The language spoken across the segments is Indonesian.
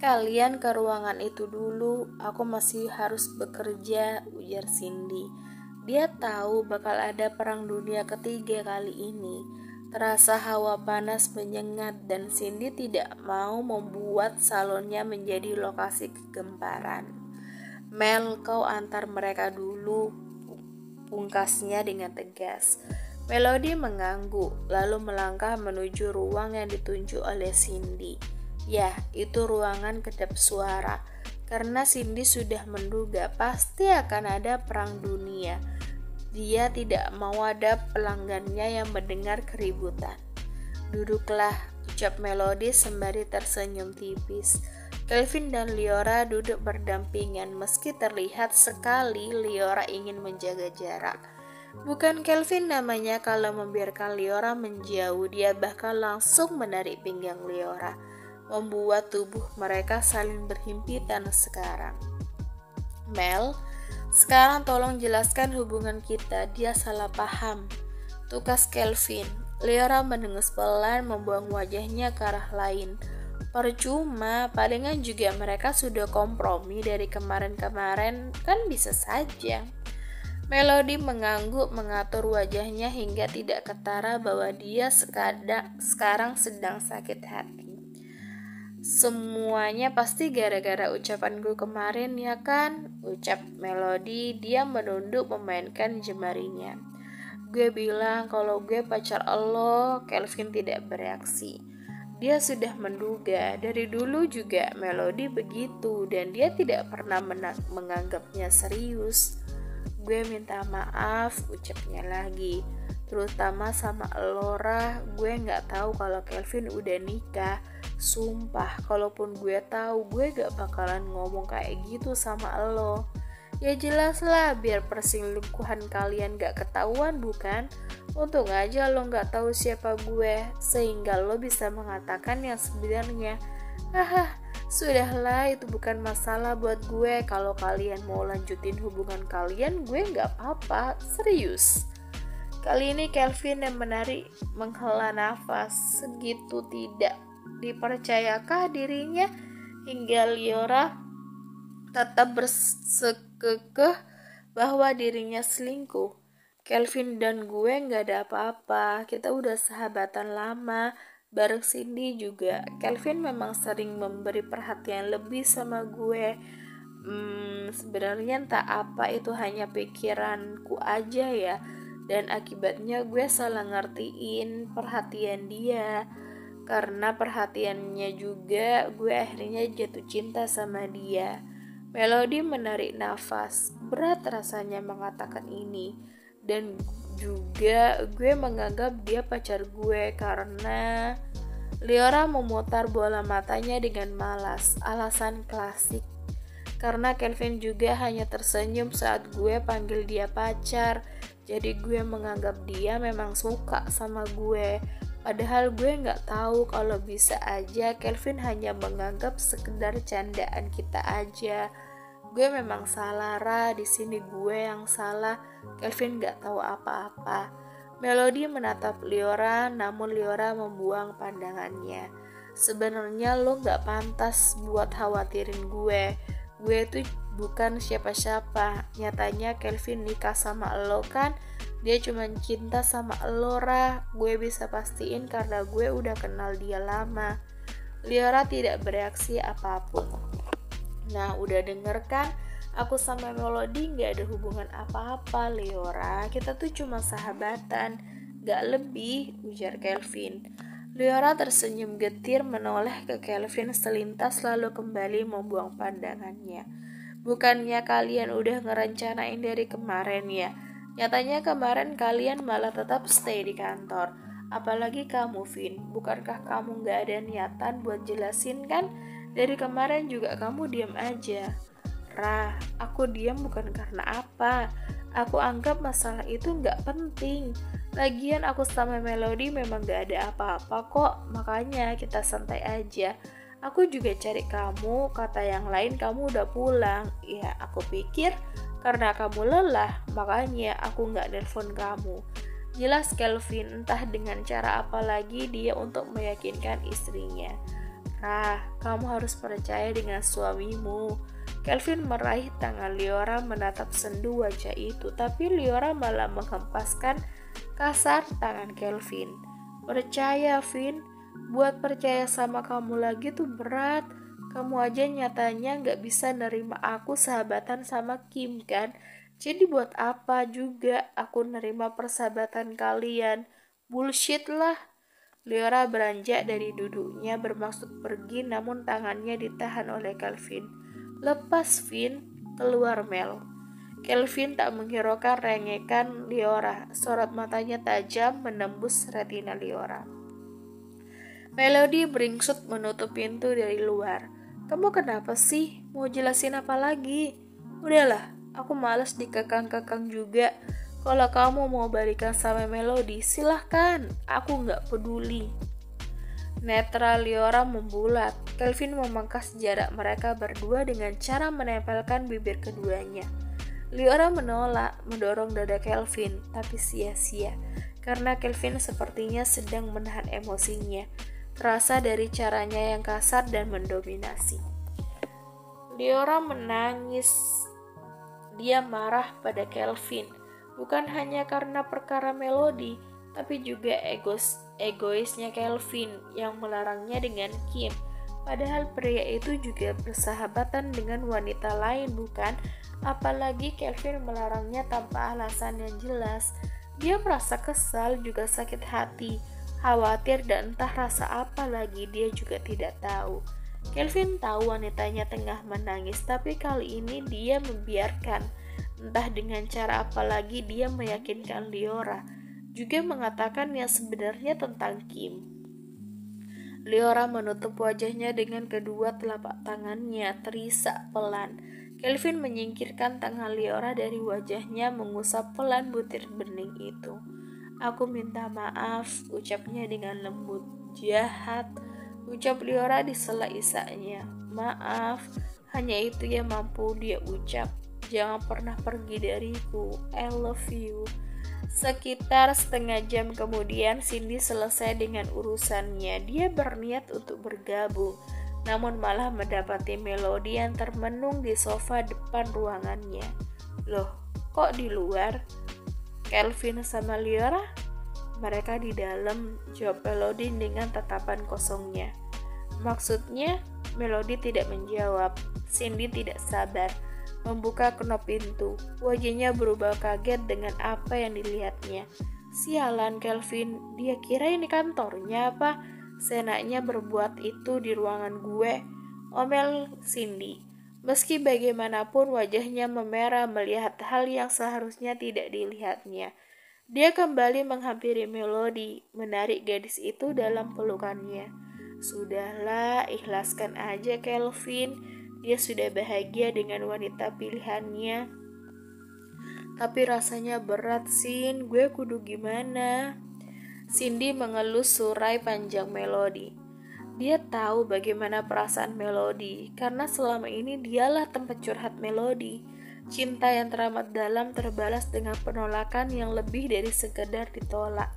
Kalian ke ruangan itu dulu, aku masih harus bekerja, ujar Cindy. Dia tahu bakal ada perang dunia ketiga kali ini. Terasa hawa panas menyengat dan Cindy tidak mau membuat salonnya menjadi lokasi kegemparan. Mel, kau antar mereka dulu, pungkasnya dengan tegas. Melody mengangguk, lalu melangkah menuju ruang yang ditunjuk oleh Cindy. Ya, itu ruangan kedap suara. Karena Cindy sudah menduga pasti akan ada perang dunia. Dia tidak mau ada pelanggannya yang mendengar keributan. Duduklah, ucap Melody sembari tersenyum tipis. Kelvin dan Liora duduk berdampingan meski terlihat sekali Liora ingin menjaga jarak. Bukan Kelvin namanya kalau membiarkan Liora menjauh, dia bahkan langsung menarik pinggang Liora, membuat tubuh mereka saling berhimpitan sekarang. Mel, sekarang tolong jelaskan hubungan kita, dia salah paham, tukas Kelvin. Liora mendengus pelan membuang wajahnya ke arah lain. Percuma, palingan juga mereka sudah kompromi dari kemarin-kemarin, kan bisa saja. Melody mengangguk mengatur wajahnya hingga tidak ketara bahwa dia sekarang sedang sakit hati. Semuanya pasti gara-gara ucapanku kemarin ya kan? Ucap Melody, dia menunduk memainkan jemarinya. Gue bilang kalau gue pacar lo, Kelvin tidak bereaksi. Dia sudah menduga, dari dulu juga Melody begitu dan dia tidak pernah menganggapnya serius. Gue minta maaf, ucapnya lagi. Terutama sama Laura, gue gak tahu kalau Kelvin udah nikah. Sumpah, kalaupun gue tahu, gue gak bakalan ngomong kayak gitu sama lo. Ya jelas lah, biar perselingkuhan kalian gak ketahuan bukan? Untung aja lo gak tahu siapa gue, sehingga lo bisa mengatakan yang sebenarnya. Haha, sudahlah, itu bukan masalah buat gue. Kalau kalian mau lanjutin hubungan kalian, gue gak apa-apa, serius. Kali ini Kelvin yang menghela nafas, segitu tidak dipercayakah dirinya hingga Liora tetap bersekekeh bahwa dirinya selingkuh. Kelvin dan gue gak ada apa-apa, kita udah sahabatan lama, bareng Cindy juga. Kelvin memang sering memberi perhatian lebih sama gue. Sebenarnya entah apa itu hanya pikiranku aja ya, dan akibatnya gue salah ngertiin perhatian dia. Karena perhatiannya juga, gue akhirnya jatuh cinta sama dia. Melody menarik nafas, berat rasanya mengatakan ini. Dan juga gue menganggap dia pacar gue karena... Liora memutar bola matanya dengan malas, alasan klasik. Karena Kelvin juga hanya tersenyum saat gue panggil dia pacar. Jadi gue menganggap dia memang suka sama gue. Padahal gue gak tahu kalau bisa aja Kelvin hanya menganggap sekedar candaan kita aja. Gue memang salah, Ra. Di sini gue yang salah. Kelvin gak tahu apa-apa. Melody menatap Liora, namun Liora membuang pandangannya. Sebenarnya lo gak pantas buat khawatirin gue. Gue itu bukan siapa-siapa. Nyatanya Kelvin nikah sama lo kan. Dia cuma cinta sama lo, Ra. Gue bisa pastiin karena gue udah kenal dia lama. Liora tidak bereaksi apapun. Nah, udah denger kan? Aku sama Melody gak ada hubungan apa-apa, Liora. Kita tuh cuma sahabatan, gak lebih, ujar Kelvin. Liora tersenyum getir menoleh ke Kelvin selintas lalu kembali membuang pandangannya. Bukannya kalian udah ngerencanain dari kemarin ya? Nyatanya kemarin kalian malah tetap stay di kantor. Apalagi kamu, Vin. Bukankah kamu gak ada niatan buat jelasin kan? Dari kemarin juga kamu diam aja. Rah, aku diam bukan karena apa. Aku anggap masalah itu gak penting. Lagian aku sama Melody memang gak ada apa-apa kok. Makanya kita santai aja. Aku juga cari kamu, kata yang lain kamu udah pulang. Ya, aku pikir karena kamu lelah, makanya aku gak nelpon kamu. Jelas Kelvin, entah dengan cara apa lagi dia untuk meyakinkan istrinya. Rah, kamu harus percaya dengan suamimu. Kelvin meraih tangan Liora menatap sendu wajah itu, tapi Liora malah menghempaskan kasar tangan Kelvin. Percaya, Vin. Buat percaya sama kamu lagi tuh berat. Kamu aja nyatanya gak bisa nerima aku sahabatan sama Kim kan? Jadi buat apa juga aku nerima persahabatan kalian? Bullshit lah. Liora beranjak dari duduknya bermaksud pergi, namun tangannya ditahan oleh Kelvin. Lepas, Vin. Keluar, Mel. Kelvin tak menghiraukan rengekan Liora. Sorot matanya tajam menembus retina Liora. Melody beringsut menutup pintu dari luar. Kamu kenapa sih? Mau jelasin apa lagi? Udahlah, aku malas dikekang-kekang juga. Kalau kamu mau balikan sama Melody, silahkan. Aku gak peduli. Netra Liora membulat. Kelvin memangkas jarak mereka berdua dengan cara menempelkan bibir keduanya. Liora menolak, mendorong dada Kelvin, tapi sia-sia. Karena Kelvin sepertinya sedang menahan emosinya. Terasa dari caranya yang kasar dan mendominasi. Liora menangis. Dia marah pada Kelvin. Bukan hanya karena perkara Melody, tapi juga egoisnya Kelvin yang melarangnya dengan Kim. Padahal pria itu juga bersahabatan dengan wanita lain, bukan? Apalagi Kelvin melarangnya tanpa alasan yang jelas. Dia merasa kesal, juga sakit hati, khawatir, dan entah rasa apa lagi dia juga tidak tahu. Kelvin tahu wanitanya tengah menangis, tapi kali ini dia membiarkan. Entah dengan cara apa lagi dia meyakinkan Liora, juga mengatakan yang sebenarnya tentang Kim. Liora menutup wajahnya dengan kedua telapak tangannya, terisak pelan. Kelvin menyingkirkan tangan Liora dari wajahnya, mengusap pelan butir bening itu. Aku minta maaf, ucapnya dengan lembut. Jahat, ucap Liora di sela isaknya. Maaf, hanya itu yang mampu dia ucap. Jangan pernah pergi dariku, I love you. Sekitar setengah jam kemudian Cindy selesai dengan urusannya. Dia berniat untuk bergabung, namun malah mendapati Melody yang termenung di sofa depan ruangannya. Loh, kok di luar? Kelvin sama Liora? Mereka di dalam, jawab Melody dengan tatapan kosongnya. Maksudnya, Melody tidak menjawab. Cindy tidak sabar membuka knop pintu. Wajahnya berubah kaget dengan apa yang dilihatnya. Sialan Kelvin, dia kira ini kantornya apa? Seenaknya berbuat itu di ruangan gue, omel Cindy. Meski bagaimanapun wajahnya memerah melihat hal yang seharusnya tidak dilihatnya. Dia kembali menghampiri Melody, menarik gadis itu dalam pelukannya. Sudahlah, ikhlaskan aja Kelvin. Dia sudah bahagia dengan wanita pilihannya. Tapi rasanya berat, Sin. Gue kudu gimana? Cindy mengelus surai panjang Melody. Dia tahu bagaimana perasaan Melody, karena selama ini dialah tempat curhat Melody. Cinta yang teramat dalam terbalas dengan penolakan yang lebih dari sekedar ditolak.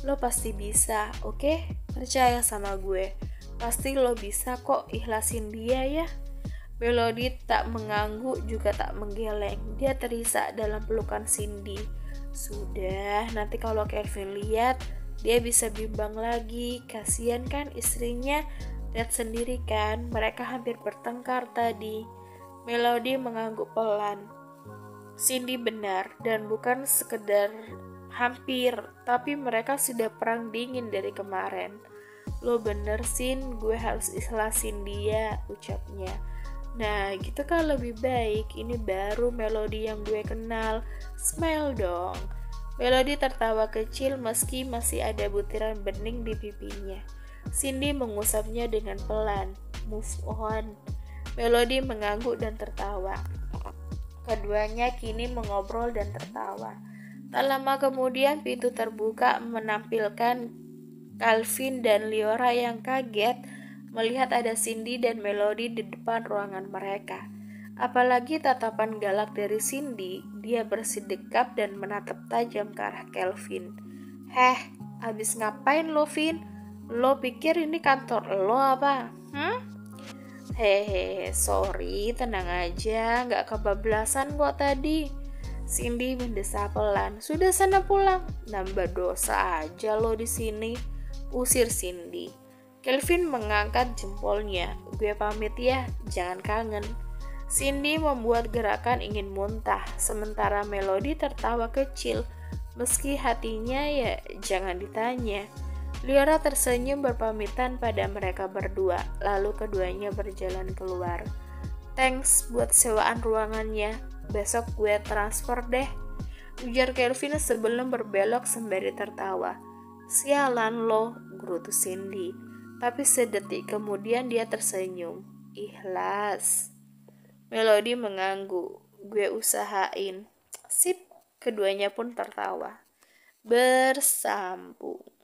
Lo pasti bisa, oke? Percaya sama gue. Pasti lo bisa kok ikhlasin dia ya. Melody tak mengangguk juga tak menggeleng. Dia terisak dalam pelukan Cindy. Sudah, nanti kalau Kelvin lihat, dia bisa bimbang lagi. Kasian kan istrinya. Lihat sendiri kan, mereka hampir bertengkar tadi. Melody mengangguk pelan. Cindy benar, dan bukan sekedar hampir, tapi mereka sudah perang dingin dari kemarin. Lo bener, Sin, gue harus ikhlasin dia, ucapnya. Nah, gitu kan lebih baik. Ini baru Melody yang gue kenal. Smile dong. Melody tertawa kecil meski masih ada butiran bening di pipinya. Cindy mengusapnya dengan pelan. Move on. Melody mengangguk dan tertawa. Keduanya kini mengobrol dan tertawa. Tak lama kemudian pintu terbuka menampilkan Kelvin dan Liora yang kaget melihat ada Cindy dan Melody di depan ruangan mereka. Apalagi tatapan galak dari Cindy, dia bersidekap dan menatap tajam ke arah Kelvin. Abis ngapain lo, Vin? Lo pikir ini kantor lo apa? Hehehe, sorry, tenang aja, nggak kebablasan kok tadi. Cindy mendesah pelan. Sudah sana pulang. Nambah dosa aja lo di sini. Usir Cindy. Kelvin mengangkat jempolnya. Gue pamit ya, jangan kangen. Cindy membuat gerakan ingin muntah, sementara Melody tertawa kecil. Meski hatinya ya jangan ditanya. Liara tersenyum berpamitan pada mereka berdua, lalu keduanya berjalan keluar. Thanks buat sewaan ruangannya, besok gue transfer deh, ujar Kelvin sebelum berbelok sembari tertawa. Sialan lo, gerutu Cindy. Tapi sedetik kemudian dia tersenyum. Ikhlas. Melody mengangguk. Gue usahain. Sip, keduanya pun tertawa. Bersambung.